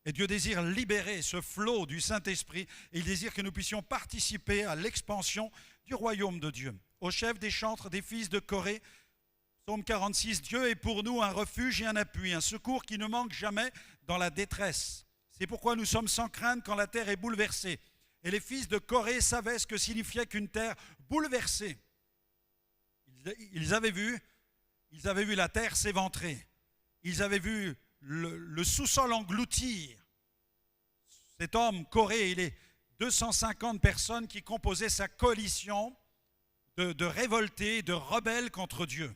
Et Dieu désire libérer ce flot du Saint-Esprit. Et il désire que nous puissions participer à l'expansion du royaume de Dieu. Au chef des chantres des fils de Corée, Psaume 46, Dieu est pour nous un refuge et un appui, un secours qui ne manque jamais dans la détresse. C'est pourquoi nous sommes sans crainte quand la terre est bouleversée. Et les fils de Corée savaient ce que signifiait qu'une terre bouleversée. Ils avaient vu la terre s'éventrer. Ils avaient vu le sous-sol engloutir. Cet homme, Corée, et les 250 personnes qui composaient sa coalition de révoltés, de rebelles contre Dieu.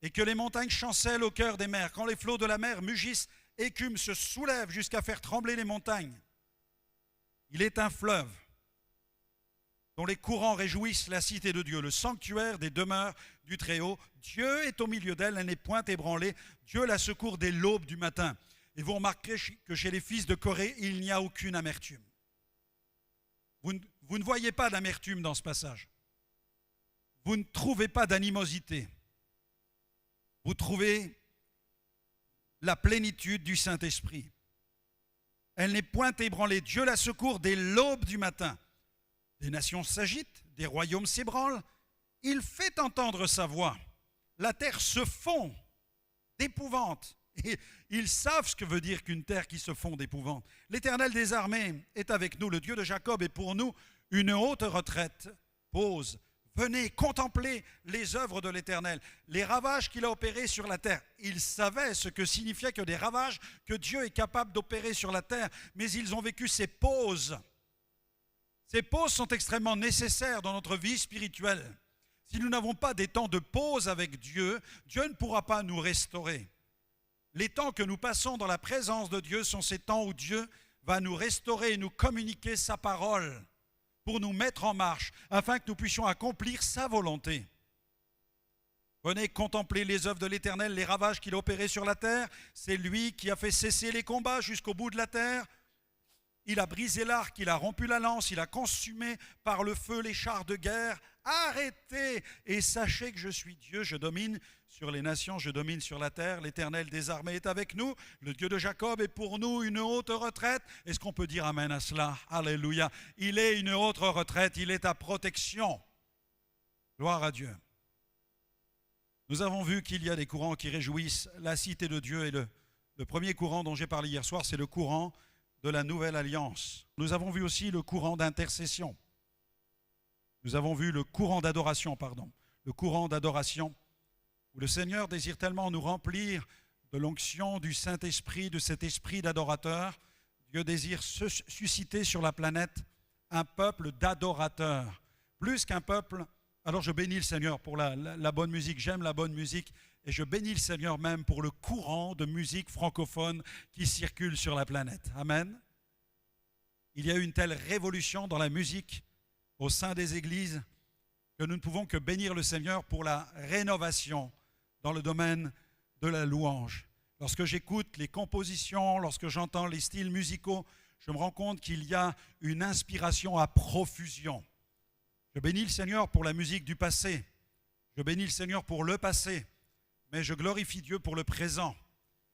Et que les montagnes chancellent au cœur des mers. Quand les flots de la mer mugissent, écument, se soulèvent jusqu'à faire trembler les montagnes. Il est un fleuve dont les courants réjouissent la cité de Dieu, le sanctuaire des demeures du Très-Haut. Dieu est au milieu d'elle, elle n'est point ébranlée. Dieu la secourt dès l'aube du matin. Et vous remarquerez que chez les fils de Corée, il n'y a aucune amertume. Vous ne voyez pas d'amertume dans ce passage. Vous ne trouvez pas d'animosité. Vous trouvez la plénitude du Saint-Esprit. Elle n'est point ébranlée. Dieu la secourt dès l'aube du matin. Des nations s'agitent, des royaumes s'ébranlent. Il fait entendre sa voix. La terre se fond d'épouvante. Et ils savent ce que veut dire qu'une terre qui se fond d'épouvante. L'Éternel des armées est avec nous. Le Dieu de Jacob est pour nous une haute retraite. Pause. Venez contempler les œuvres de l'Éternel, les ravages qu'il a opérés sur la terre. Ils savaient ce que signifiait que des ravages que Dieu est capable d'opérer sur la terre, mais ils ont vécu ces pauses. Ces pauses sont extrêmement nécessaires dans notre vie spirituelle. Si nous n'avons pas des temps de pause avec Dieu, Dieu ne pourra pas nous restaurer. Les temps que nous passons dans la présence de Dieu sont ces temps où Dieu va nous restaurer et nous communiquer sa parole, pour nous mettre en marche, afin que nous puissions accomplir sa volonté. Venez contempler les œuvres de l'Éternel, les ravages qu'il a opérés sur la terre. C'est lui qui a fait cesser les combats jusqu'au bout de la terre. Il a brisé l'arc, il a rompu la lance, il a consumé par le feu les chars de guerre. Arrêtez et sachez que je suis Dieu, je domine sur les nations, je domine sur la terre. L'Éternel des armées est avec nous. Le Dieu de Jacob est pour nous une haute retraite. Est-ce qu'on peut dire amen à cela? Alléluia. Il est une haute retraite, il est ta protection. Gloire à Dieu. Nous avons vu qu'il y a des courants qui réjouissent la cité de Dieu. Et le premier courant dont j'ai parlé hier soir, c'est le courant de la nouvelle alliance. Nous avons vu aussi le courant d'intercession. Nous avons vu le courant d'adoration, le courant d'adoration, où le Seigneur désire tellement nous remplir de l'onction du Saint-Esprit, de cet esprit d'adorateur. Dieu désire susciter sur la planète un peuple d'adorateurs, plus qu'un peuple. Alors je bénis le Seigneur pour la bonne musique, j'aime la bonne musique, et je bénis le Seigneur même pour le courant de musique francophone qui circule sur la planète. Amen. Il y a eu une telle révolution dans la musique au sein des églises que nous ne pouvons que bénir le Seigneur pour la rénovation dans le domaine de la louange. Lorsque j'écoute les compositions, lorsque j'entends les styles musicaux, je me rends compte qu'il y a une inspiration à profusion. Je bénis le Seigneur pour la musique du passé, je bénis le Seigneur pour le passé, mais je glorifie Dieu pour le présent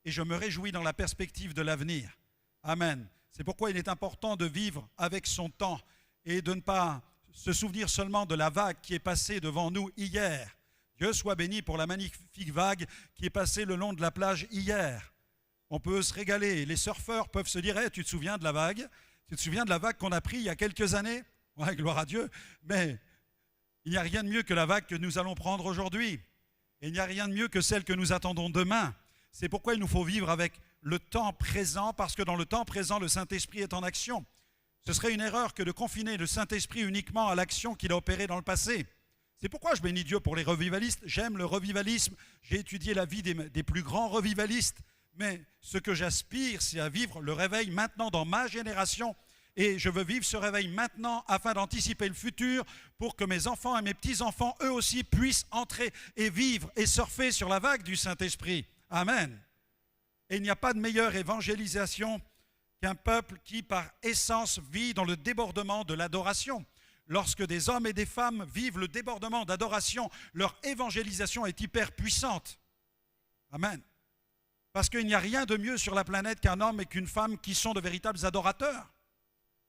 et je me réjouis dans la perspective de l'avenir. Amen. C'est pourquoi il est important de vivre avec son temps et de ne pas se souvenir seulement de la vague qui est passée devant nous hier. Dieu soit béni pour la magnifique vague qui est passée le long de la plage hier. On peut se régaler. Les surfeurs peuvent se dire hey, tu te souviens de la vague? Tu te souviens de la vague qu'on a prise il y a quelques années? Ouais, gloire à Dieu. Mais il n'y a rien de mieux que la vague que nous allons prendre aujourd'hui. Et il n'y a rien de mieux que celle que nous attendons demain. C'est pourquoi il nous faut vivre avec le temps présent, parce que dans le temps présent, le Saint-Esprit est en action. Ce serait une erreur que de confiner le Saint-Esprit uniquement à l'action qu'il a opérée dans le passé. C'est pourquoi je bénis Dieu pour les revivalistes. J'aime le revivalisme. J'ai étudié la vie des plus grands revivalistes. Mais ce que j'aspire, c'est à vivre le réveil maintenant dans ma génération. Et je veux vivre ce réveil maintenant afin d'anticiper le futur pour que mes enfants et mes petits-enfants, eux aussi, puissent entrer et vivre et surfer sur la vague du Saint-Esprit. Amen. Et il n'y a pas de meilleure évangélisation qu'un peuple qui, par essence, vit dans le débordement de l'adoration. Lorsque des hommes et des femmes vivent le débordement d'adoration, leur évangélisation est hyper puissante. Amen. Parce qu'il n'y a rien de mieux sur la planète qu'un homme et qu'une femme qui sont de véritables adorateurs.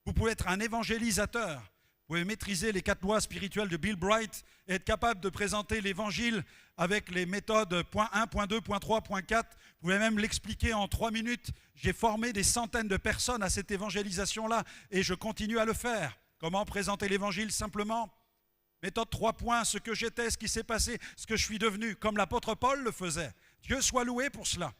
Vous pouvez être un évangélisateur. Vous pouvez maîtriser les 4 lois spirituelles de Bill Bright et être capable de présenter l'évangile avec les méthodes point 1, point 2, point 3, point 4. Vous pouvez même l'expliquer en 3 minutes. J'ai formé des centaines de personnes à cette évangélisation-là et je continue à le faire. Comment présenter l'évangile simplement? Méthode 3 points, ce que j'étais, ce qui s'est passé, ce que je suis devenu, comme l'apôtre Paul le faisait. Dieu soit loué pour cela.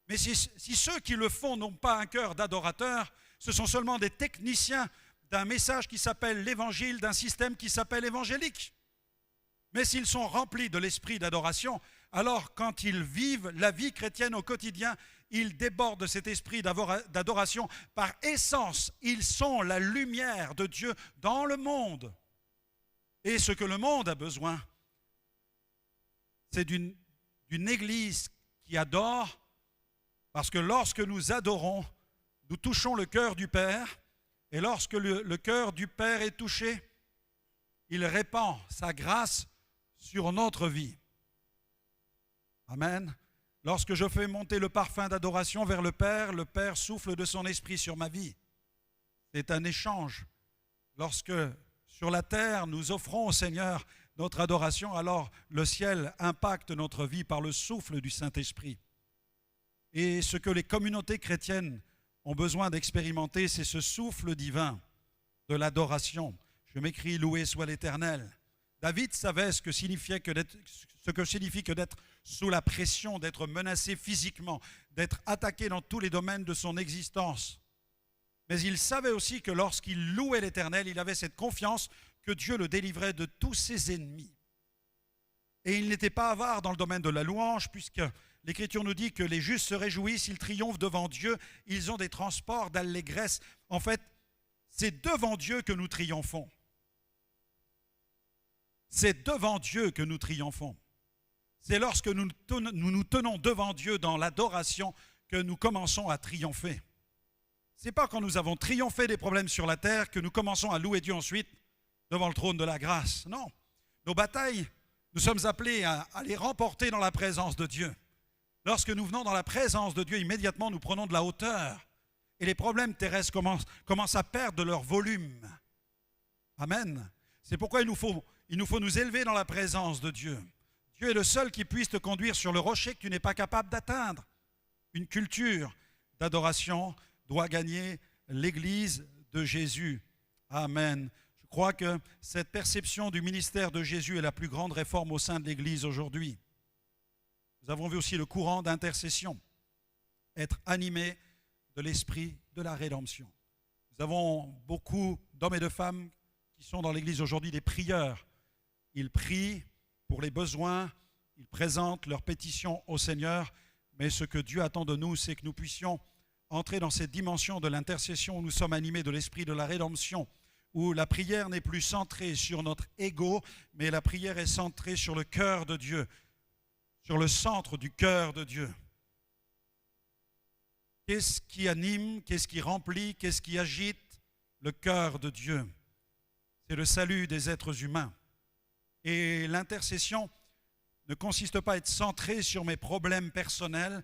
Mais si ceux qui le font n'ont pas un cœur d'adorateur, ce sont seulement des techniciens d'un message qui s'appelle l'évangile, d'un système qui s'appelle évangélique. Mais s'ils sont remplis de l'esprit d'adoration, alors quand ils vivent la vie chrétienne au quotidien, ils débordent de cet esprit d'adoration. Par essence, ils sont la lumière de Dieu dans le monde. Et ce que le monde a besoin, c'est d'une église qui adore, parce que lorsque nous adorons, nous touchons le cœur du Père, et lorsque le cœur du Père est touché, il répand sa grâce sur notre vie. Amen. Lorsque je fais monter le parfum d'adoration vers le Père souffle de son esprit sur ma vie. C'est un échange. Lorsque sur la terre nous offrons au Seigneur notre adoration, alors le ciel impacte notre vie par le souffle du Saint-Esprit. Et ce que les communautés chrétiennes ont besoin d'expérimenter, c'est ce souffle divin de l'adoration. Je m'écris « Loué soit l'Éternel ». David savait ce que signifie que d'être sous la pression, d'être menacé physiquement, d'être attaqué dans tous les domaines de son existence. Mais il savait aussi que lorsqu'il louait l'Éternel, il avait cette confiance que Dieu le délivrait de tous ses ennemis. Et il n'était pas avare dans le domaine de la louange, puisque l'Écriture nous dit que les justes se réjouissent, ils triomphent devant Dieu, ils ont des transports d'allégresse. En fait, c'est devant Dieu que nous triomphons. C'est devant Dieu que nous triomphons. C'est lorsque nous nous tenons devant Dieu dans l'adoration que nous commençons à triompher. Ce n'est pas quand nous avons triomphé des problèmes sur la terre que nous commençons à louer Dieu ensuite devant le trône de la grâce. Non, nos batailles, nous sommes appelés à les remporter dans la présence de Dieu. Lorsque nous venons dans la présence de Dieu, immédiatement nous prenons de la hauteur et les problèmes terrestres commencent à perdre de leur volume. Amen. C'est pourquoi il nous faut nous élever dans la présence de Dieu. Dieu est le seul qui puisse te conduire sur le rocher que tu n'es pas capable d'atteindre. Une culture d'adoration doit gagner l'Église de Jésus. Amen. Je crois que cette perception du ministère de Jésus est la plus grande réforme au sein de l'Église aujourd'hui. Nous avons vu aussi le courant d'intercession, être animé de l'esprit de la rédemption. Nous avons beaucoup d'hommes et de femmes qui sont dans l'Église aujourd'hui des prieurs. Ils prient pour les besoins, ils présentent leurs pétitions au Seigneur, mais ce que Dieu attend de nous, c'est que nous puissions entrer dans cette dimension de l'intercession où nous sommes animés de l'esprit de la rédemption, où la prière n'est plus centrée sur notre ego, mais la prière est centrée sur le cœur de Dieu, sur le centre du cœur de Dieu. Qu'est-ce qui anime, qu'est-ce qui remplit, qu'est-ce qui agite le cœur de Dieu? C'est le salut des êtres humains. Et l'intercession ne consiste pas à être centré sur mes problèmes personnels,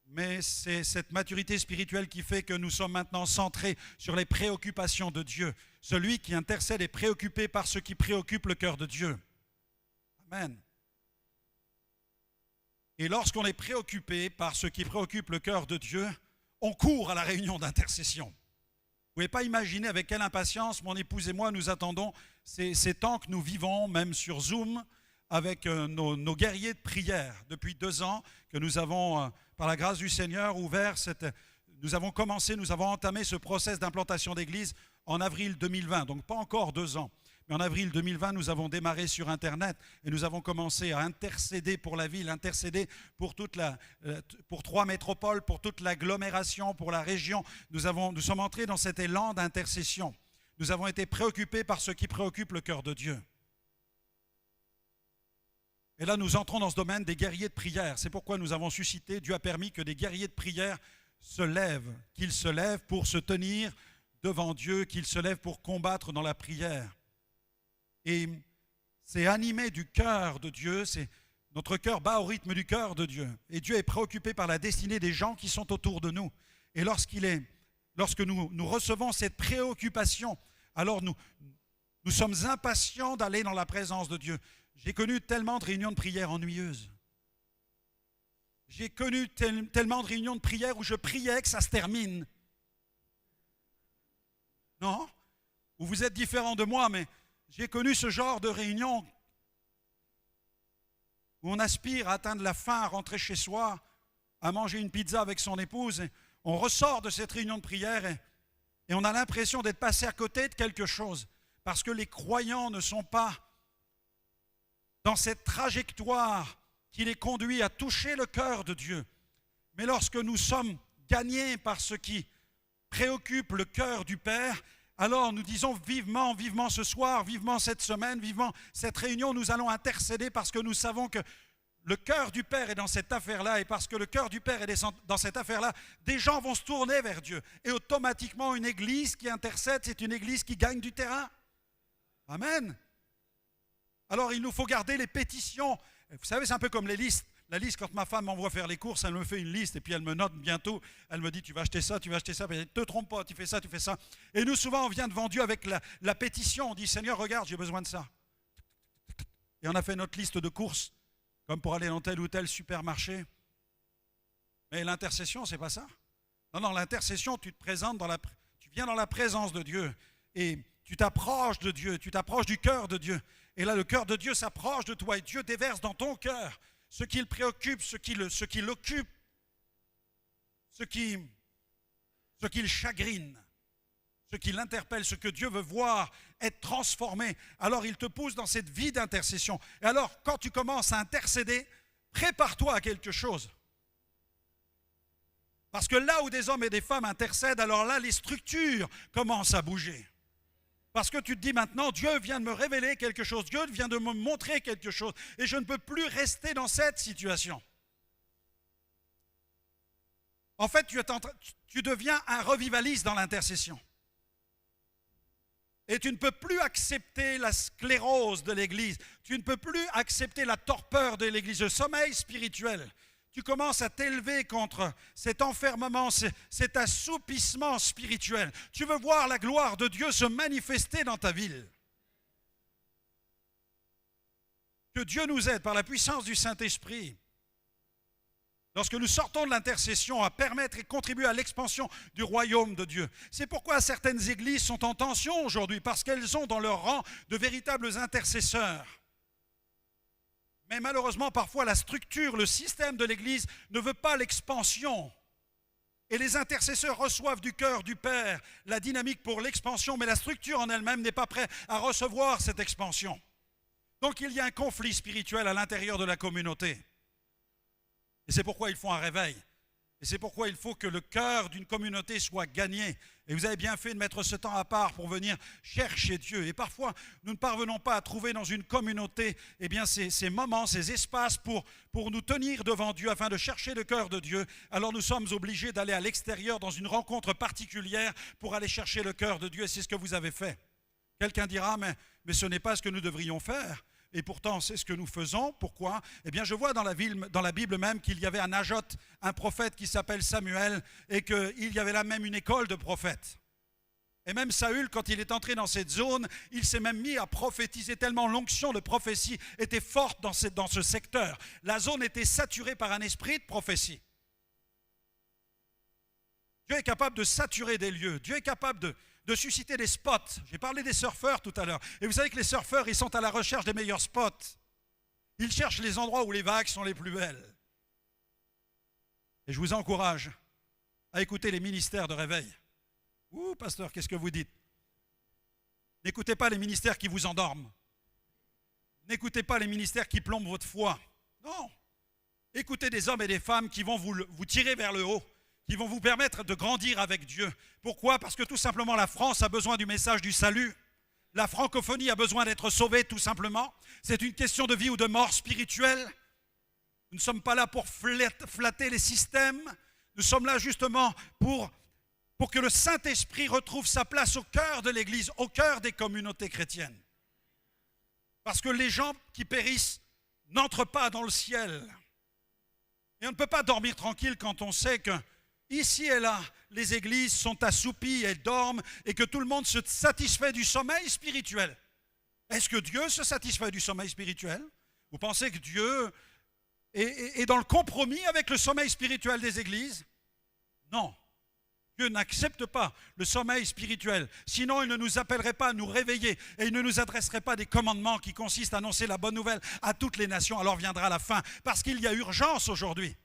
mais c'est cette maturité spirituelle qui fait que nous sommes maintenant centrés sur les préoccupations de Dieu. Celui qui intercède est préoccupé par ce qui préoccupe le cœur de Dieu. Amen. Et lorsqu'on est préoccupé par ce qui préoccupe le cœur de Dieu, on court à la réunion d'intercession. Vous ne pouvez pas imaginer avec quelle impatience mon épouse et moi nous attendons ces temps que nous vivons, même sur Zoom, avec nos guerriers de prière. Depuis 2 ans que nous avons, par la grâce du Seigneur, nous avons entamé ce process d'implantation d'église en avril 2020, donc pas encore 2 ans. Mais en avril 2020, nous avons démarré sur Internet et nous avons commencé à intercéder pour la ville, intercéder pour 3 métropoles, pour toute l'agglomération, pour la région. Nous sommes entrés dans cet élan d'intercession. Nous avons été préoccupés par ce qui préoccupe le cœur de Dieu. Et là, nous entrons dans ce domaine des guerriers de prière. C'est pourquoi nous avons suscité, Dieu a permis que des guerriers de prière se lèvent, qu'ils se lèvent pour se tenir devant Dieu, qu'ils se lèvent pour combattre dans la prière. Et c'est animé du cœur de Dieu, Notre cœur bat au rythme du cœur de Dieu. Et Dieu est préoccupé par la destinée des gens qui sont autour de nous. Et lorsque nous recevons cette préoccupation, alors nous sommes impatients d'aller dans la présence de Dieu. J'ai connu tellement de réunions de prière ennuyeuses. J'ai connu tellement de réunions de prière où je priais que ça se termine. Non? Ou vous êtes différent de moi, mais j'ai connu ce genre de réunion où on aspire à atteindre la faim, à rentrer chez soi, à manger une pizza avec son épouse. Et on ressort de cette réunion de prière et on a l'impression d'être passé à côté de quelque chose parce que les croyants ne sont pas dans cette trajectoire qui les conduit à toucher le cœur de Dieu. Mais lorsque nous sommes gagnés par ce qui préoccupe le cœur du Père, alors nous disons vivement, vivement ce soir, vivement cette semaine, vivement cette réunion, nous allons intercéder parce que nous savons que le cœur du Père est dans cette affaire-là et parce que le cœur du Père est dans cette affaire-là, des gens vont se tourner vers Dieu. Et automatiquement, une église qui intercède, c'est une église qui gagne du terrain. Amen. Alors il nous faut garder les pétitions. Vous savez, c'est un peu comme les listes. La liste, quand ma femme m'envoie faire les courses, elle me fait une liste et puis elle me note bientôt. Elle me dit, tu vas acheter ça, tu vas acheter ça. Ne te trompe pas, tu fais ça, tu fais ça. Et nous, souvent, on vient devant Dieu avec la pétition. On dit, Seigneur, regarde, j'ai besoin de ça. Et on a fait notre liste de courses, comme pour aller dans tel ou tel supermarché. Mais l'intercession, c'est pas ça. Non, l'intercession, tu te présentes tu viens dans la présence de Dieu et tu t'approches de Dieu, tu t'approches du cœur de Dieu. Et là, le cœur de Dieu s'approche de toi et Dieu déverse dans ton cœur ce qui le préoccupe, ce qui l'occupe, ce qui le chagrine, ce qui l'interpelle, ce que Dieu veut voir être transformé. Alors il te pousse dans cette vie d'intercession. Et alors, quand tu commences à intercéder, prépare-toi à quelque chose. Parce que là où des hommes et des femmes intercèdent, alors là, les structures commencent à bouger. Parce que tu te dis maintenant, Dieu vient de me révéler quelque chose, Dieu vient de me montrer quelque chose, et je ne peux plus rester dans cette situation. En fait, tu deviens un revivaliste dans l'intercession. Et tu ne peux plus accepter la sclérose de l'Église, tu ne peux plus accepter la torpeur de l'Église, le sommeil spirituel. Tu commences à t'élever contre cet enfermement, cet assoupissement spirituel. Tu veux voir la gloire de Dieu se manifester dans ta ville. Que Dieu nous aide par la puissance du Saint-Esprit, lorsque nous sortons de l'intercession, à permettre et contribuer à l'expansion du royaume de Dieu. C'est pourquoi certaines églises sont en tension aujourd'hui, parce qu'elles ont dans leur rang de véritables intercesseurs. Mais malheureusement, parfois, la structure, le système de l'Église ne veut pas l'expansion. Et les intercesseurs reçoivent du cœur du Père la dynamique pour l'expansion, mais la structure en elle-même n'est pas prête à recevoir cette expansion. Donc il y a un conflit spirituel à l'intérieur de la communauté. Et c'est pourquoi il faut un réveil. Et c'est pourquoi il faut que le cœur d'une communauté soit gagné. Et vous avez bien fait de mettre ce temps à part pour venir chercher Dieu. Et parfois, nous ne parvenons pas à trouver dans une communauté ces moments, ces espaces pour nous tenir devant Dieu afin de chercher le cœur de Dieu. Alors nous sommes obligés d'aller à l'extérieur dans une rencontre particulière pour aller chercher le cœur de Dieu. Et c'est ce que vous avez fait. Quelqu'un dira, mais ce n'est pas ce que nous devrions faire. Et pourtant, c'est ce que nous faisons. Pourquoi? Eh bien, je vois dans la Bible même qu'il y avait à Najot un prophète qui s'appelle Samuel et qu'il y avait là même une école de prophètes. Et même Saül, quand il est entré dans cette zone, il s'est même mis à prophétiser tellement l'onction de prophétie était forte dans ce secteur. La zone était saturée par un esprit de prophétie. Dieu est capable de saturer des lieux. Dieu est capable de susciter des spots. J'ai parlé des surfeurs tout à l'heure. Et vous savez que les surfeurs, ils sont à la recherche des meilleurs spots. Ils cherchent les endroits où les vagues sont les plus belles. Et je vous encourage à écouter les ministères de réveil. Ouh, pasteur, qu'est-ce que vous dites? N'écoutez pas les ministères qui vous endorment. N'écoutez pas les ministères qui plombent votre foi. Non. Écoutez des hommes et des femmes qui vont vous tirer vers le haut, qui vont vous permettre de grandir avec Dieu. Pourquoi? Parce que tout simplement la France a besoin du message du salut. La francophonie a besoin d'être sauvée tout simplement. C'est une question de vie ou de mort spirituelle. Nous ne sommes pas là pour flatter les systèmes. Nous sommes là justement pour que le Saint-Esprit retrouve sa place au cœur de l'Église, au cœur des communautés chrétiennes. Parce que les gens qui périssent n'entre pas dans le ciel. Et on ne peut pas dormir tranquille quand on sait que ici et là, les églises sont assoupies et dorment et que tout le monde se satisfait du sommeil spirituel. Est-ce que Dieu se satisfait du sommeil spirituel? Vous pensez que Dieu est dans le compromis avec le sommeil spirituel des églises? Non. Dieu n'accepte pas le sommeil spirituel. Sinon, il ne nous appellerait pas à nous réveiller et il ne nous adresserait pas des commandements qui consistent à annoncer la bonne nouvelle à toutes les nations. Alors viendra la fin, parce qu'il y a urgence aujourd'hui.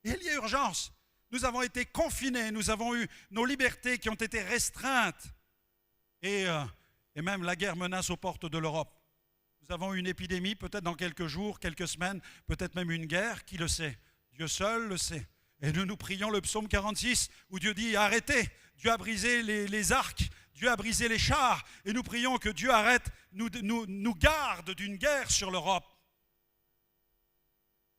Il y a urgence. Nous avons été confinés, nous avons eu nos libertés qui ont été restreintes. Et même la guerre menace aux portes de l'Europe. Nous avons eu une épidémie, peut-être dans quelques jours, quelques semaines, peut-être même une guerre, qui le sait? Dieu seul le sait. Et nous prions le psaume 46 où Dieu dit arrêtez, Dieu a brisé les arcs, Dieu a brisé les chars. Et nous prions que Dieu arrête, nous garde d'une guerre sur l'Europe.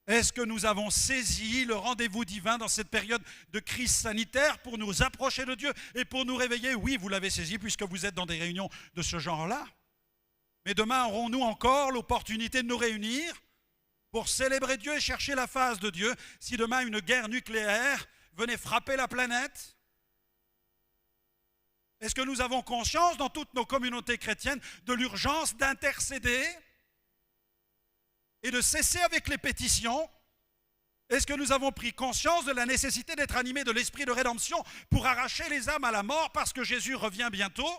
Est-ce que nous avons saisi le rendez-vous divin dans cette période de crise sanitaire pour nous approcher de Dieu et pour nous réveiller? Oui, vous l'avez saisi puisque vous êtes dans des réunions de ce genre-là. Mais demain, aurons-nous encore l'opportunité de nous réunir pour célébrer Dieu et chercher la face de Dieu si demain une guerre nucléaire venait frapper la planète? Est-ce que nous avons conscience dans toutes nos communautés chrétiennes de l'urgence d'intercéder et de cesser avec les pétitions? Est-ce que nous avons pris conscience de la nécessité d'être animés de l'esprit de rédemption pour arracher les âmes à la mort parce que Jésus revient bientôt?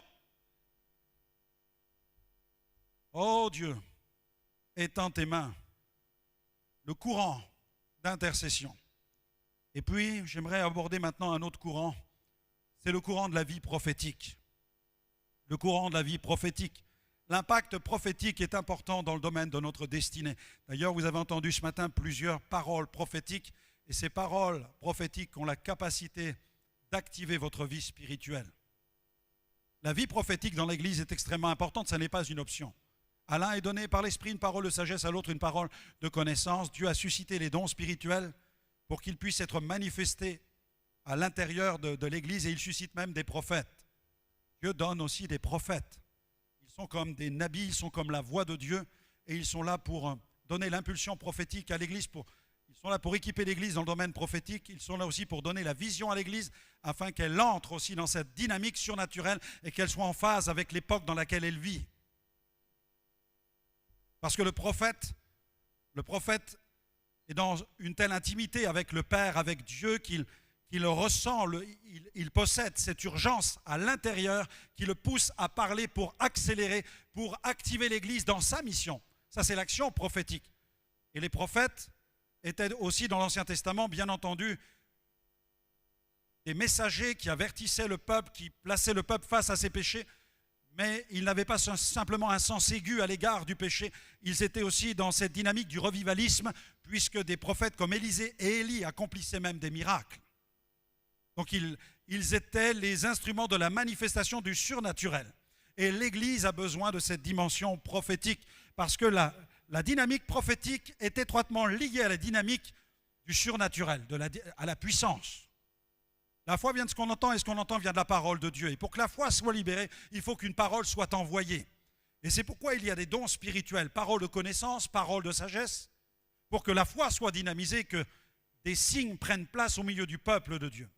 Oh Dieu, étends tes mains, le courant d'intercession. Et puis, j'aimerais aborder maintenant un autre courant, c'est le courant de la vie prophétique. Le courant de la vie prophétique. L'impact prophétique est important dans le domaine de notre destinée. D'ailleurs, vous avez entendu ce matin plusieurs paroles prophétiques, et ces paroles prophétiques ont la capacité d'activer votre vie spirituelle. La vie prophétique dans l'Église est extrêmement importante, ça n'est pas une option. À l'un est donné par l'Esprit une parole de sagesse, à l'autre une parole de connaissance. Dieu a suscité les dons spirituels pour qu'ils puissent être manifestés à l'intérieur de l'Église, et il suscite même des prophètes. Dieu donne aussi des prophètes. Ils sont comme des nabis, ils sont comme la voix de Dieu, et ils sont là pour donner l'impulsion prophétique à l'Église. Ils sont là pour équiper l'Église dans le domaine prophétique. Ils sont là aussi pour donner la vision à l'Église afin qu'elle entre aussi dans cette dynamique surnaturelle et qu'elle soit en phase avec l'époque dans laquelle elle vit. Parce que le prophète est dans une telle intimité avec le Père, avec Dieu, qu'il ressent, il possède cette urgence à l'intérieur qui le pousse à parler pour accélérer, pour activer l'Église dans sa mission. Ça, c'est l'action prophétique. Et les prophètes étaient aussi dans l'Ancien Testament, bien entendu, des messagers qui avertissaient le peuple, qui plaçaient le peuple face à ses péchés. Mais ils n'avaient pas simplement un sens aigu à l'égard du péché, ils étaient aussi dans cette dynamique du revivalisme, puisque des prophètes comme Élisée et Élie accomplissaient même des miracles. Donc ils étaient les instruments de la manifestation du surnaturel. Et l'Église a besoin de cette dimension prophétique, parce que la dynamique prophétique est étroitement liée à la dynamique du surnaturel, à la puissance. La foi vient de ce qu'on entend, et ce qu'on entend vient de la parole de Dieu. Et pour que la foi soit libérée, il faut qu'une parole soit envoyée. Et c'est pourquoi il y a des dons spirituels, parole de connaissance, parole de sagesse, pour que la foi soit dynamisée, que des signes prennent place au milieu du peuple de Dieu.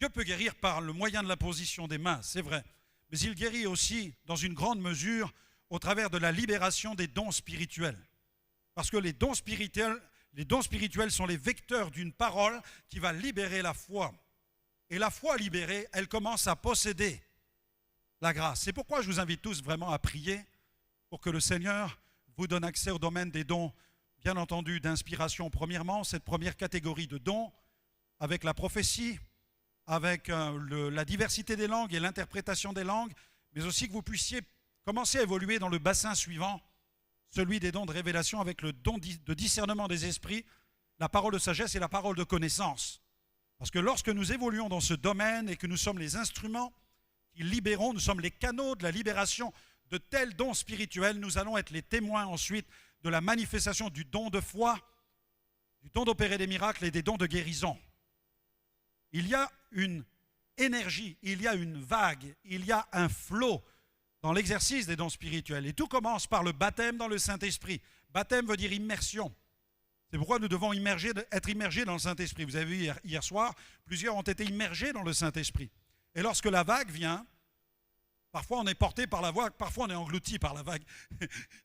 Dieu peut guérir par le moyen de l'imposition des mains, c'est vrai, mais il guérit aussi, dans une grande mesure, au travers de la libération des dons spirituels. Parce que les dons spirituels sont les vecteurs d'une parole qui va libérer la foi. Et la foi libérée, elle commence à posséder la grâce. C'est pourquoi je vous invite tous vraiment à prier pour que le Seigneur vous donne accès au domaine des dons, bien entendu d'inspiration premièrement, cette première catégorie de dons, avec la prophétie, avec la diversité des langues et l'interprétation des langues, mais aussi que vous puissiez commencer à évoluer dans le bassin suivant, celui des dons de révélation avec le don de discernement des esprits, la parole de sagesse et la parole de connaissance. Parce que lorsque nous évoluons dans ce domaine et que nous sommes les instruments qui libérons, nous sommes les canaux de la libération de tels dons spirituels, nous allons être les témoins ensuite de la manifestation du don de foi, du don d'opérer des miracles et des dons de guérison. Il y a une énergie, il y a une vague, il y a un flot dans l'exercice des dons spirituels. Et tout commence par le baptême dans le Saint-Esprit. Baptême veut dire immersion. C'est pourquoi nous devons être immergés dans le Saint-Esprit. Vous avez vu hier soir, plusieurs ont été immergés dans le Saint-Esprit. Et lorsque la vague vient, parfois on est porté par la vague, parfois on est englouti par la vague.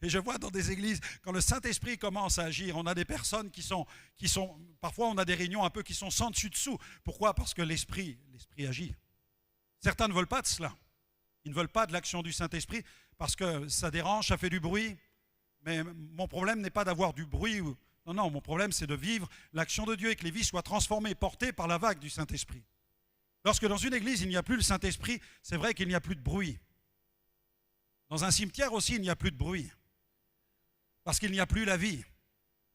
Et je vois dans des églises, quand le Saint-Esprit commence à agir, on a des personnes qui sont, parfois on a des réunions un peu qui sont sans dessus-dessous. Pourquoi? Parce que l'Esprit agit. Certains ne veulent pas de cela. Ils ne veulent pas de l'action du Saint-Esprit parce que ça dérange, ça fait du bruit. Mais mon problème n'est pas d'avoir du bruit. Non, mon problème c'est de vivre l'action de Dieu et que les vies soient transformées, portées par la vague du Saint-Esprit. Lorsque dans une église, il n'y a plus le Saint-Esprit, c'est vrai qu'il n'y a plus de bruit. Dans un cimetière aussi, il n'y a plus de bruit. Parce qu'il n'y a plus la vie.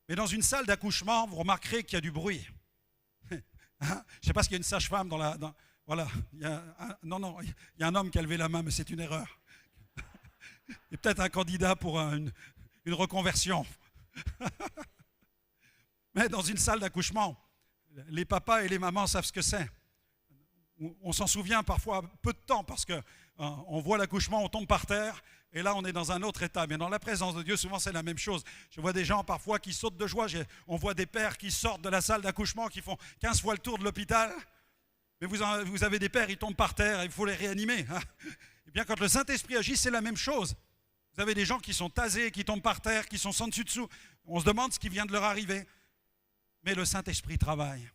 Mais dans une salle d'accouchement, vous remarquerez qu'il y a du bruit. Hein? Je ne sais pas s'il y a une sage-femme dans la... voilà. Il y a un homme qui a levé la main, mais c'est une erreur. Il y a peut-être un candidat pour une reconversion. Mais dans une salle d'accouchement, les papas et les mamans savent ce que c'est. On s'en souvient parfois peu de temps parce qu'on voit l'accouchement, on tombe par terre et là on est dans un autre état. Mais dans la présence de Dieu, souvent c'est la même chose. Je vois des gens parfois qui sautent de joie. On voit des pères qui sortent de la salle d'accouchement, qui font 15 fois le tour de l'hôpital. Mais vous avez des pères, ils tombent par terre et il faut les réanimer. Hein. Et bien quand le Saint-Esprit agit, c'est la même chose. Vous avez des gens qui sont tasés, qui tombent par terre, qui sont sans dessus-dessous. On se demande ce qui vient de leur arriver. Mais le Saint-Esprit travaille.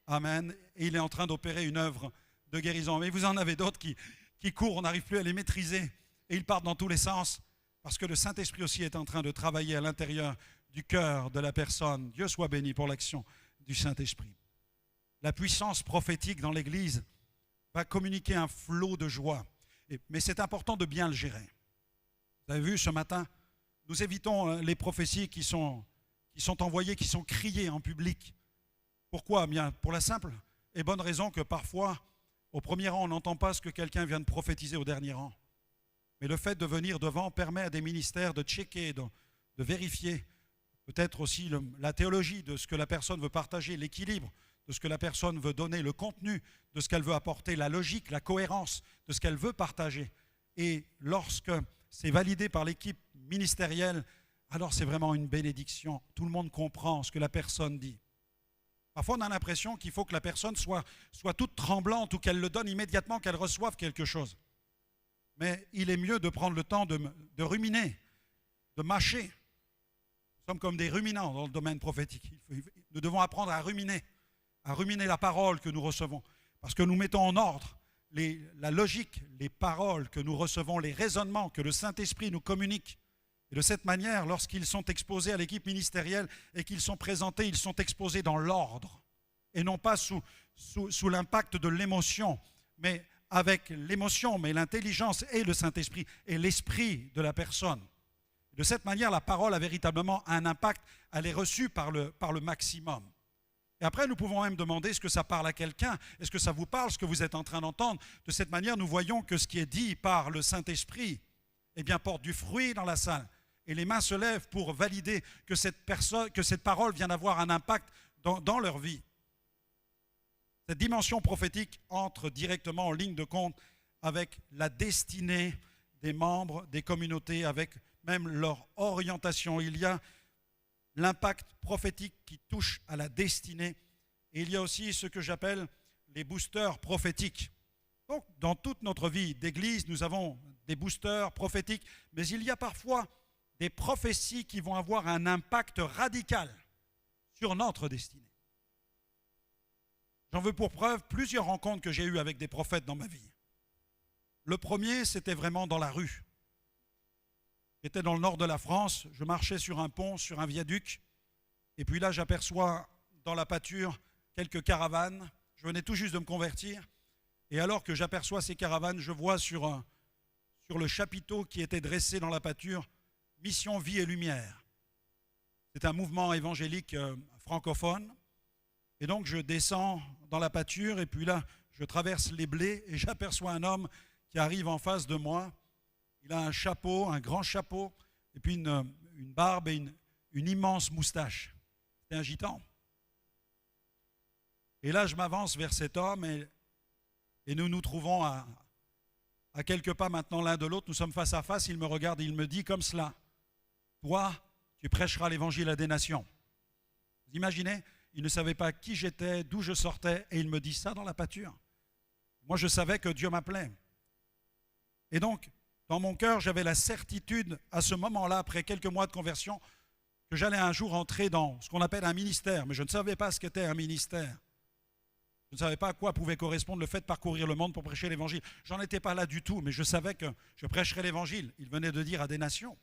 Amen. Et il est en train d'opérer une œuvre de guérison. Mais vous en avez d'autres qui courent, on n'arrive plus à les maîtriser. Et ils partent dans tous les sens. Parce que le Saint-Esprit aussi est en train de travailler à l'intérieur du cœur de la personne. Dieu soit béni pour l'action du Saint-Esprit. La puissance prophétique dans l'Église va communiquer un flot de joie. Mais c'est important de bien le gérer. Vous avez vu ce matin, nous évitons les prophéties qui sont envoyées, qui sont criées en public. Pourquoi? Bien, pour la simple et bonne raison que parfois, au premier rang, on n'entend pas ce que quelqu'un vient de prophétiser au dernier rang. Mais le fait de venir devant permet à des ministères de checker, de vérifier, peut-être aussi la théologie de ce que la personne veut partager, l'équilibre de ce que la personne veut donner, le contenu de ce qu'elle veut apporter, la logique, la cohérence de ce qu'elle veut partager. Et lorsque c'est validé par l'équipe ministérielle, alors c'est vraiment une bénédiction. Tout le monde comprend ce que la personne dit. Parfois, on a l'impression qu'il faut que la personne soit toute tremblante ou qu'elle le donne immédiatement, qu'elle reçoive quelque chose. Mais il est mieux de prendre le temps de ruminer, de mâcher. Nous sommes comme des ruminants dans le domaine prophétique. Nous devons apprendre à ruminer la parole que nous recevons. Parce que nous mettons en ordre la logique, les paroles que nous recevons, les raisonnements que le Saint-Esprit nous communique. Et de cette manière, lorsqu'ils sont exposés à l'équipe ministérielle et qu'ils sont présentés, ils sont exposés dans l'ordre et non pas sous l'impact de l'émotion, mais avec l'émotion, mais l'intelligence et le Saint-Esprit et l'esprit de la personne. De cette manière, la parole a véritablement un impact, elle est reçue par le maximum. Et après, nous pouvons même demander est-ce que ça parle à quelqu'un? Est-ce que ça vous parle, ce que vous êtes en train d'entendre? De cette manière, nous voyons que ce qui est dit par le Saint-Esprit porte du fruit dans la salle. Et les mains se lèvent pour valider que cette parole vient d'avoir un impact dans leur vie. Cette dimension prophétique entre directement en ligne de compte avec la destinée des membres des communautés, avec même leur orientation. Il y a l'impact prophétique qui touche à la destinée. Et il y a aussi ce que j'appelle les boosters prophétiques. Donc, dans toute notre vie d'église, nous avons des boosters prophétiques, mais il y a parfois des prophéties qui vont avoir un impact radical sur notre destinée. J'en veux pour preuve plusieurs rencontres que j'ai eues avec des prophètes dans ma vie. Le premier, c'était vraiment dans la rue. J'étais dans le nord de la France, je marchais sur un pont, sur un viaduc, et puis là, j'aperçois dans la pâture quelques caravanes. Je venais tout juste de me convertir, et alors que j'aperçois ces caravanes, je vois sur le chapiteau qui était dressé dans la pâture, Mission Vie et Lumière. C'est un mouvement évangélique francophone. Et donc je descends dans la pâture et puis là, je traverse les blés et j'aperçois un homme qui arrive en face de moi. Il a un chapeau, un grand chapeau, et puis une barbe et une immense moustache. C'est un gitan. Et là, je m'avance vers cet homme et nous nous trouvons à à quelques pas maintenant l'un de l'autre, nous sommes face à face, il me regarde et il me dit comme cela, toi, tu prêcheras l'évangile à des nations. Vous imaginez, il ne savait pas qui j'étais, d'où je sortais, et il me dit ça dans la pâture. Moi, je savais que Dieu m'appelait. Et donc, dans mon cœur, j'avais la certitude, à ce moment-là, après quelques mois de conversion, que j'allais un jour entrer dans ce qu'on appelle un ministère, mais je ne savais pas ce qu'était un ministère. Je ne savais pas à quoi pouvait correspondre le fait de parcourir le monde pour prêcher l'évangile. J'en étais pas là du tout, mais je savais que je prêcherais l'évangile. Il venait de dire à des nations.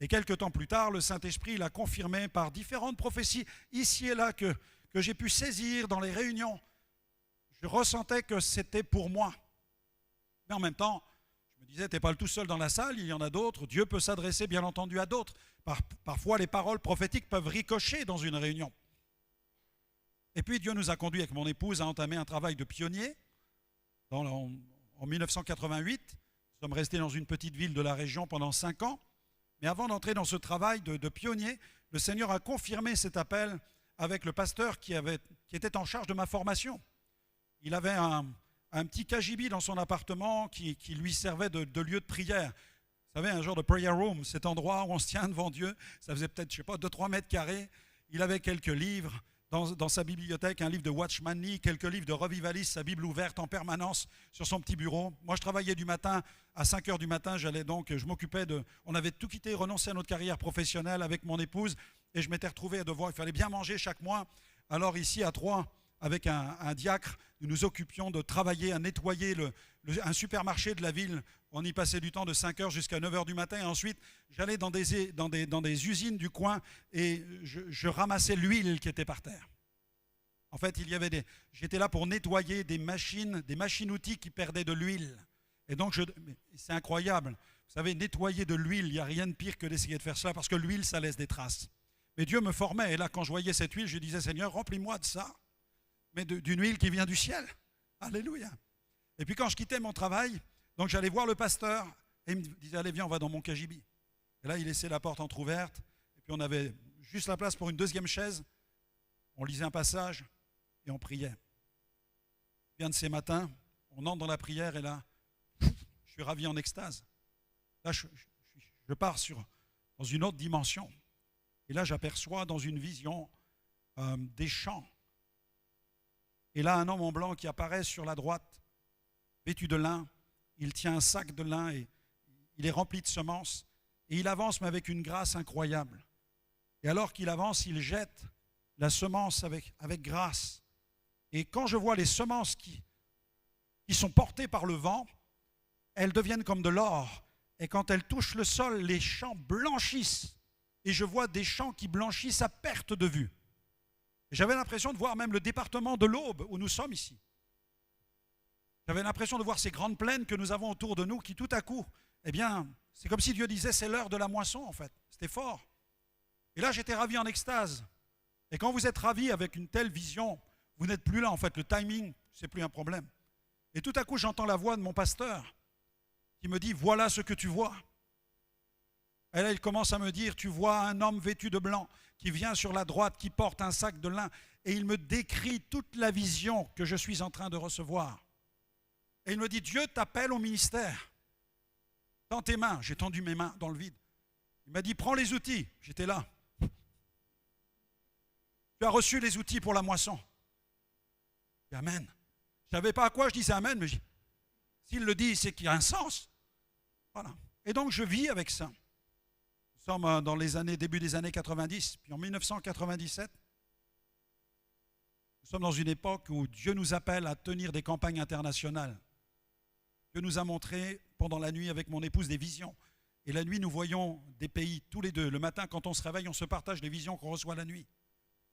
Et quelques temps plus tard, le Saint-Esprit l'a confirmé par différentes prophéties, ici et là, que j'ai pu saisir dans les réunions. Je ressentais que c'était pour moi. Mais en même temps, je me disais, tu n'es pas le tout seul dans la salle, il y en a d'autres. Dieu peut s'adresser, bien entendu, à d'autres. Parfois, les paroles prophétiques peuvent ricocher dans une réunion. Et puis, Dieu nous a conduits avec mon épouse à entamer un travail de pionnier. En 1988, nous sommes restés dans une petite ville de la région pendant 5 ans. Mais avant d'entrer dans ce travail de pionnier, le Seigneur a confirmé cet appel avec le pasteur qui était en charge de ma formation. Il avait un petit cagibi dans son appartement qui lui servait de lieu de prière. Vous savez, un genre de prayer room, cet endroit où on se tient devant Dieu. Ça faisait peut-être, je ne sais pas, 2-3 mètres carrés. Il avait quelques livres dans sa bibliothèque, un livre de Watchman Nee, quelques livres de Revivaliste, sa Bible ouverte en permanence sur son petit bureau. Moi, je travaillais du matin, à 5 heures du matin, je m'occupais on avait tout quitté, renoncé à notre carrière professionnelle avec mon épouse, et je m'étais retrouvé à devoir, il fallait bien manger chaque mois. Alors ici, à Troyes, avec un diacre, nous nous occupions de travailler à nettoyer un supermarché de la ville. On y passait du temps de 5 heures jusqu'à 9 heures du matin. Et ensuite, j'allais dans des usines du coin et je ramassais l'huile qui était par terre. En fait, j'étais là pour nettoyer des machines-outils qui perdaient de l'huile. Et donc, c'est incroyable. Vous savez, nettoyer de l'huile, il n'y a rien de pire que d'essayer de faire cela parce que l'huile, ça laisse des traces. Mais Dieu me formait. Et là, quand je voyais cette huile, je disais, Seigneur, remplis-moi de ça. Mais d'une huile qui vient du ciel. Alléluia. Et puis quand je quittais mon travail, donc j'allais voir le pasteur et il me disait, allez viens, on va dans mon cagibi. Et là, il laissait la porte entrouverte et puis on avait juste la place pour une deuxième chaise. On lisait un passage et on priait. Bien de ces matins, on entre dans la prière et là, je suis ravi en extase. Là, je pars dans une autre dimension. Et là, j'aperçois dans une vision des champs. Et là, un homme en blanc qui apparaît sur la droite, vêtu de lin, il tient un sac de lin et il est rempli de semences. Et il avance, mais avec une grâce incroyable. Et alors qu'il avance, il jette la semence avec grâce. Et quand je vois les semences qui sont portées par le vent, elles deviennent comme de l'or. Et quand elles touchent le sol, les champs blanchissent. Et je vois des champs qui blanchissent à perte de vue. J'avais l'impression de voir même le département de l'Aube où nous sommes ici. J'avais l'impression de voir ces grandes plaines que nous avons autour de nous qui tout à coup, eh bien, c'est comme si Dieu disait c'est l'heure de la moisson en fait. C'était fort. Et là j'étais ravi en extase. Et quand vous êtes ravi avec une telle vision, vous n'êtes plus là en fait. Le timing, c'est plus un problème. Et tout à coup j'entends la voix de mon pasteur qui me dit voilà ce que tu vois. Et là il commence à me dire tu vois un homme vêtu de blanc qui vient sur la droite, qui porte un sac de lin, et il me décrit toute la vision que je suis en train de recevoir. Et il me dit, Dieu t'appelle au ministère. Tends tes mains. J'ai tendu mes mains dans le vide. Il m'a dit, prends les outils. J'étais là. Tu as reçu les outils pour la moisson. Et amen. Je ne savais pas à quoi je disais amen, mais s'il le dit, c'est qu'il y a un sens. Voilà. Et donc je vis avec ça. Nous sommes dans début des années 90, puis en 1997, nous sommes dans une époque où Dieu nous appelle à tenir des campagnes internationales. Dieu nous a montré pendant la nuit avec mon épouse des visions. Et la nuit, nous voyons des pays tous les deux. Le matin, quand on se réveille, on se partage les visions qu'on reçoit la nuit.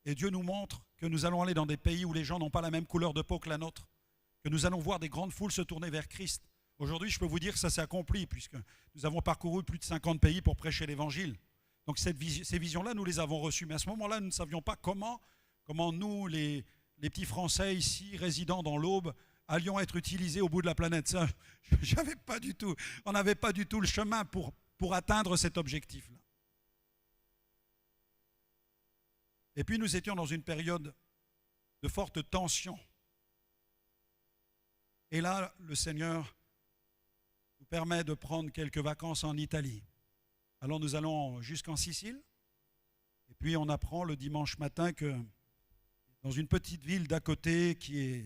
Et Dieu nous montre que nous allons aller dans des pays où les gens n'ont pas la même couleur de peau que la nôtre, que nous allons voir des grandes foules se tourner vers Christ. Aujourd'hui, je peux vous dire que ça s'est accompli, puisque nous avons parcouru plus de 50 pays pour prêcher l'Évangile. Donc ces visions-là, nous les avons reçues. Mais à ce moment-là, nous ne savions pas comment nous, les petits Français ici, résidant dans l'Aube, allions être utilisés au bout de la planète. Ça, on n'avait pas du tout le chemin pour atteindre cet objectif-là. Et puis nous étions dans une période de forte tension. Et là, le Seigneur permet de prendre quelques vacances en Italie. Alors nous allons jusqu'en Sicile, et puis on apprend le dimanche matin que dans une petite ville d'à côté qui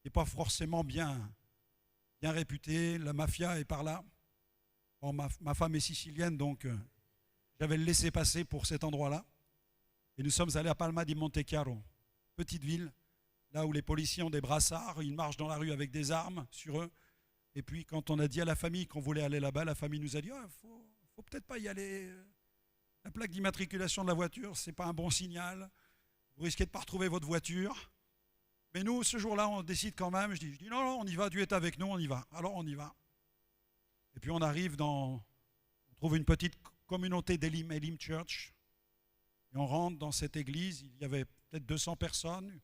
n'est pas forcément bien réputée, la mafia est par là. Bon, ma femme est sicilienne, donc j'avais le laissez-passer pour cet endroit-là. Et nous sommes allés à Palma di Montechiaro, petite ville, là où les policiers ont des brassards, ils marchent dans la rue avec des armes sur eux. Et puis quand on a dit à la famille qu'on voulait aller là-bas, la famille nous a dit faut peut-être pas y aller. La plaque d'immatriculation de la voiture, c'est pas un bon signal. Vous risquez de ne pas retrouver votre voiture. Mais nous, ce jour-là, on décide quand même. Je dis non, on y va, Dieu est avec nous, on y va. Alors on y va. Et puis on arrive on trouve une petite communauté d'Elim Church. Et on rentre dans cette église, il y avait peut-être 200 personnes.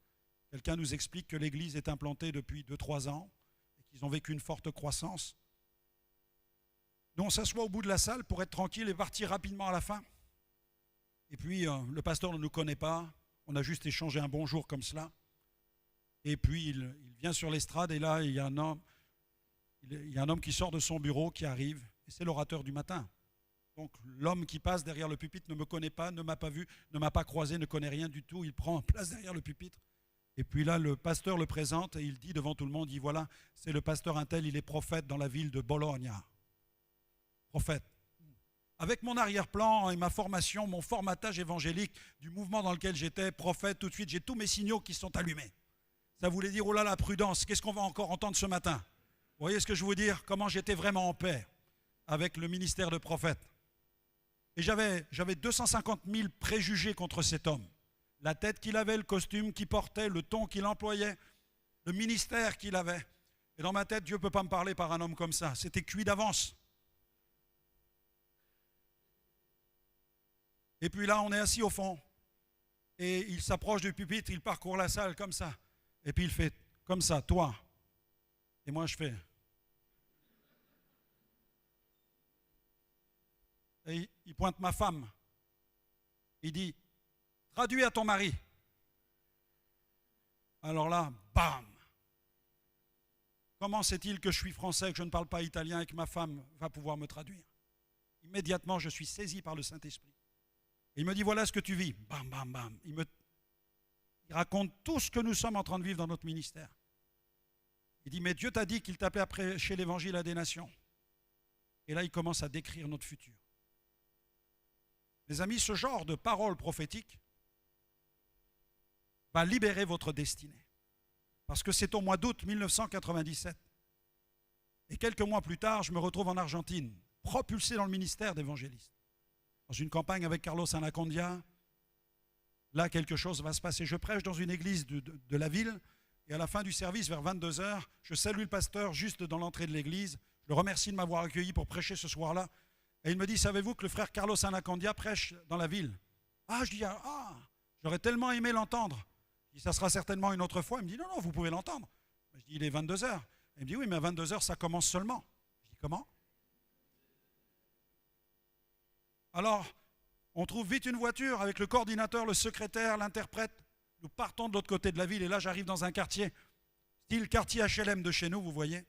Quelqu'un nous explique que l'église est implantée depuis 2-3 ans et qu'ils ont vécu une forte croissance. Nous, on s'assoit au bout de la salle pour être tranquille et partir rapidement à la fin. Et puis, le pasteur ne nous connaît pas. On a juste échangé un bonjour comme cela. Et puis, il vient sur l'estrade et là, il y a un homme qui sort de son bureau, qui arrive. Et c'est l'orateur du matin. Donc, l'homme qui passe derrière le pupitre ne me connaît pas, ne m'a pas vu, ne m'a pas croisé, ne connaît rien du tout. Il prend place derrière le pupitre. Et puis là, le pasteur le présente et il dit devant tout le monde, il dit voilà, c'est le pasteur Untel, il est prophète dans la ville de Bologna. Prophète. Avec mon arrière-plan et ma formation, mon formatage évangélique du mouvement dans lequel j'étais, prophète, tout de suite, j'ai tous mes signaux qui sont allumés. Ça voulait dire, oh là là, prudence, qu'est-ce qu'on va encore entendre ce matin? Vous voyez ce que je veux dire? Comment j'étais vraiment en paix avec le ministère de prophète. Et j'avais 250 000 préjugés contre cet homme. La tête qu'il avait, le costume qu'il portait, le ton qu'il employait, le ministère qu'il avait. Et dans ma tête, Dieu ne peut pas me parler par un homme comme ça. C'était cuit d'avance. Et puis là, on est assis au fond. Et il s'approche du pupitre, il parcourt la salle comme ça. Et puis il fait comme ça, toi. Et moi, je fais. Et il pointe ma femme. Il dit, traduis à ton mari. Alors là, bam! Comment sait-il que je suis français, que je ne parle pas italien et que ma femme va pouvoir me traduire? Immédiatement, je suis saisi par le Saint-Esprit. Il me dit, voilà ce que tu vis. Bam, bam, bam. Il raconte tout ce que nous sommes en train de vivre dans notre ministère. Il dit, mais Dieu t'a dit qu'il t'appelait à prêcher l'évangile à des nations. Et là, il commence à décrire notre futur. Mes amis, ce genre de parole prophétique va libérer votre destinée. Parce que c'est au mois d'août 1997. Et quelques mois plus tard, je me retrouve en Argentine, propulsé dans le ministère d'évangéliste. Dans une campagne avec Carlos Anacondia, là, quelque chose va se passer. Je prêche dans une église de la ville, et à la fin du service, vers 22h, je salue le pasteur juste dans l'entrée de l'église. Je le remercie de m'avoir accueilli pour prêcher ce soir-là. Et il me dit, savez-vous que le frère Carlos Anacondia prêche dans la ville? Ah, je dis, j'aurais tellement aimé l'entendre. Je dis, ça sera certainement une autre fois. Il me dit, non, vous pouvez l'entendre. Je dis, il est 22h. Il me dit, oui, mais à 22h, ça commence seulement. Je dis, comment? Alors, on trouve vite une voiture avec le coordinateur, le secrétaire, l'interprète. Nous partons de l'autre côté de la ville et là, j'arrive dans un quartier, style quartier HLM de chez nous, vous voyez.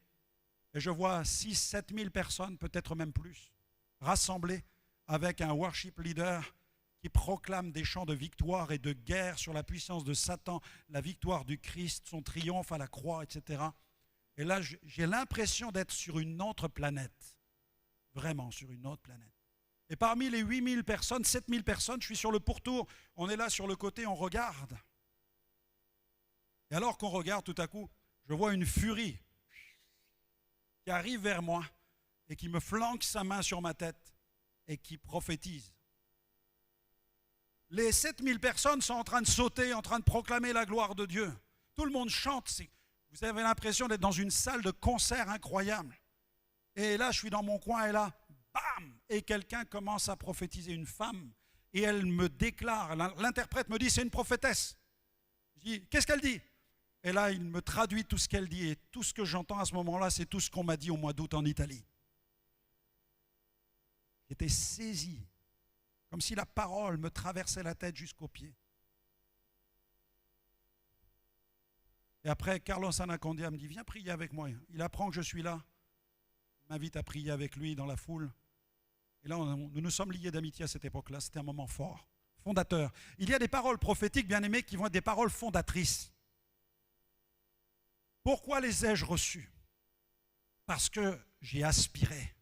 Et je vois 6-7 000 personnes, peut-être même plus, rassemblées avec un worship leader qui proclame des chants de victoire et de guerre sur la puissance de Satan, la victoire du Christ, son triomphe à la croix, etc. Et là, j'ai l'impression d'être sur une autre planète, vraiment sur une autre planète. Et parmi les 8 000 personnes, 7 000 personnes, je suis sur le pourtour, on est là sur le côté, on regarde. Et alors qu'on regarde, tout à coup, je vois une furie qui arrive vers moi et qui me flanque sa main sur ma tête et qui prophétise. Les 7 000 personnes sont en train de sauter, en train de proclamer la gloire de Dieu. Tout le monde chante. Vous avez l'impression d'être dans une salle de concert incroyable. Et là, je suis dans mon coin et là, bam! Et quelqu'un commence à prophétiser, une femme, et elle me déclare, l'interprète me dit, c'est une prophétesse. Je dis, qu'est-ce qu'elle dit? Et là, il me traduit tout ce qu'elle dit, et tout ce que j'entends à ce moment-là, c'est tout ce qu'on m'a dit au mois d'août en Italie. J'étais saisi, comme si la parole me traversait la tête jusqu'aux pieds. Et après, Carlos Anacondia me dit, viens prier avec moi. Il apprend que je suis là. Il m'invite à prier avec lui dans la foule. Et là, nous nous sommes liés d'amitié à cette époque-là. C'était un moment fort, fondateur. Il y a des paroles prophétiques, bien aimées, qui vont être des paroles fondatrices. Pourquoi les ai-je reçues? Parce que j'ai aspiré.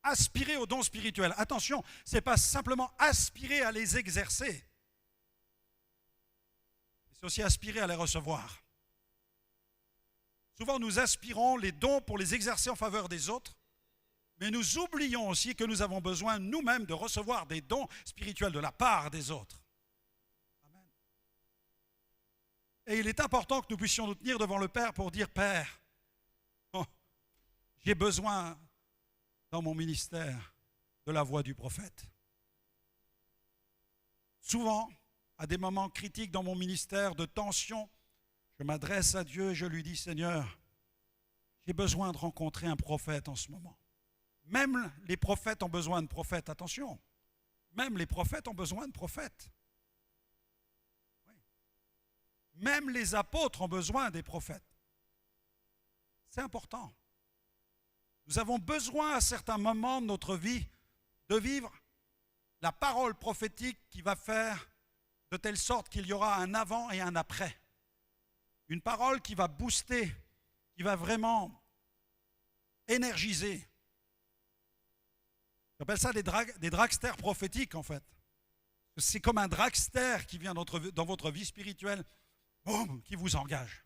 Aspirer aux dons spirituels. Attention, ce n'est pas simplement aspirer à les exercer. C'est aussi aspirer à les recevoir. Souvent, nous aspirons les dons pour les exercer en faveur des autres, mais nous oublions aussi que nous avons besoin nous-mêmes de recevoir des dons spirituels de la part des autres. Amen. Et il est important que nous puissions nous tenir devant le Père pour dire, Père, j'ai besoin dans mon ministère de la voix du prophète. Souvent, à des moments critiques dans mon ministère de tension, je m'adresse à Dieu et je lui dis, Seigneur, j'ai besoin de rencontrer un prophète en ce moment. Même les prophètes ont besoin de prophètes, attention. Même les prophètes ont besoin de prophètes. Oui. Même les apôtres ont besoin des prophètes. C'est important. Nous avons besoin à certains moments de notre vie de vivre la parole prophétique qui va faire de telle sorte qu'il y aura un avant et un après. Une parole qui va booster, qui va vraiment énergiser. J'appelle ça des dragsters prophétiques en fait. C'est comme un dragster qui vient dans votre vie spirituelle, boum, qui vous engage.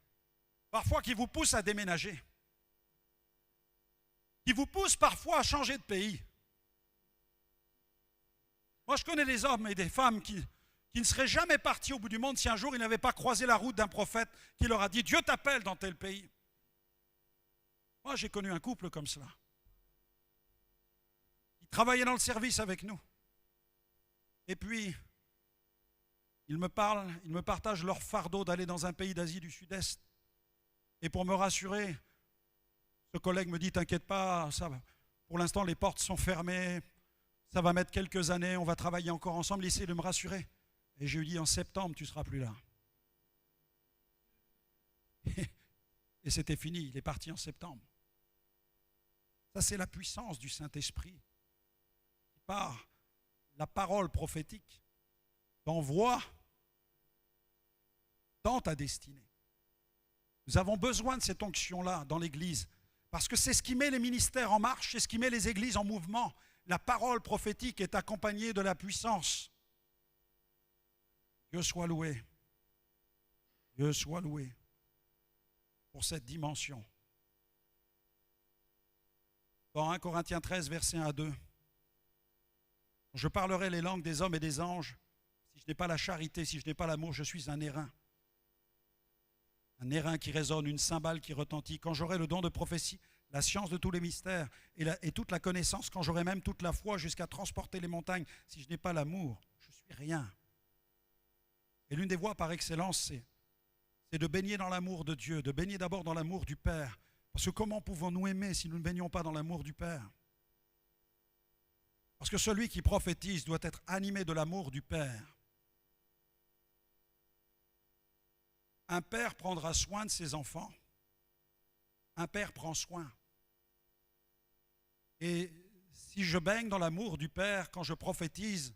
Parfois qui vous pousse à déménager. Qui vous pousse parfois à changer de pays. Moi je connais des hommes et des femmes qui ne seraient jamais partis au bout du monde si un jour ils n'avaient pas croisé la route d'un prophète qui leur a dit « Dieu t'appelle dans tel pays ». Moi j'ai connu un couple comme cela. Ils travaillaient dans le service avec nous. Et puis, ils me parlent, ils me partagent leur fardeau d'aller dans un pays d'Asie du Sud-Est. Et pour me rassurer, ce collègue me dit « T'inquiète pas, ça va. Pour l'instant les portes sont fermées, ça va mettre quelques années, on va travailler encore ensemble. » Il essaie de me rassurer. Et je lui dis « En septembre, tu ne seras plus là. » Et c'était fini, il est parti en septembre. Ça, c'est la puissance du Saint-Esprit. Par la parole prophétique, t'envoie dans ta destinée. Nous avons besoin de cette onction-là dans l'Église, parce que c'est ce qui met les ministères en marche, c'est ce qui met les églises en mouvement. La parole prophétique est accompagnée de la puissance. Dieu soit loué. Dieu soit loué pour cette dimension. Dans 1 Corinthiens 13, versets 1 à 2. Je parlerai les langues des hommes et des anges. Si je n'ai pas la charité, si je n'ai pas l'amour, je suis un airain. Un airain qui résonne, une cymbale qui retentit. Quand j'aurai le don de prophétie, la science de tous les mystères et toute la connaissance, quand j'aurai même toute la foi jusqu'à transporter les montagnes, si je n'ai pas l'amour, je suis rien. Et l'une des voies par excellence, c'est de baigner dans l'amour de Dieu, de baigner d'abord dans l'amour du Père. Parce que comment pouvons-nous aimer si nous ne baignons pas dans l'amour du Père ? Parce que celui qui prophétise doit être animé de l'amour du Père. Un père prendra soin de ses enfants. Un père prend soin. Et si je baigne dans l'amour du Père, quand je prophétise,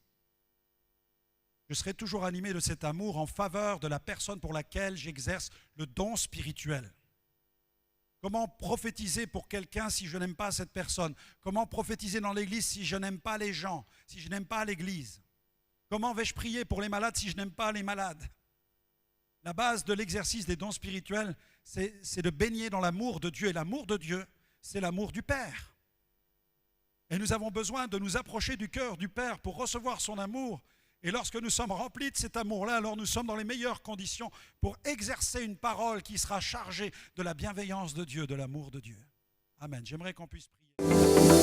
je serai toujours animé de cet amour en faveur de la personne pour laquelle j'exerce le don spirituel. Comment prophétiser pour quelqu'un si je n'aime pas cette personne? Comment prophétiser dans l'église si je n'aime pas les gens, si je n'aime pas l'église? Comment vais-je prier pour les malades si je n'aime pas les malades? La base de l'exercice des dons spirituels, c'est de baigner dans l'amour de Dieu. Et l'amour de Dieu, c'est l'amour du Père. Et nous avons besoin de nous approcher du cœur du Père pour recevoir son amour. Et lorsque nous sommes remplis de cet amour-là, alors nous sommes dans les meilleures conditions pour exercer une parole qui sera chargée de la bienveillance de Dieu, de l'amour de Dieu. Amen. J'aimerais qu'on puisse prier.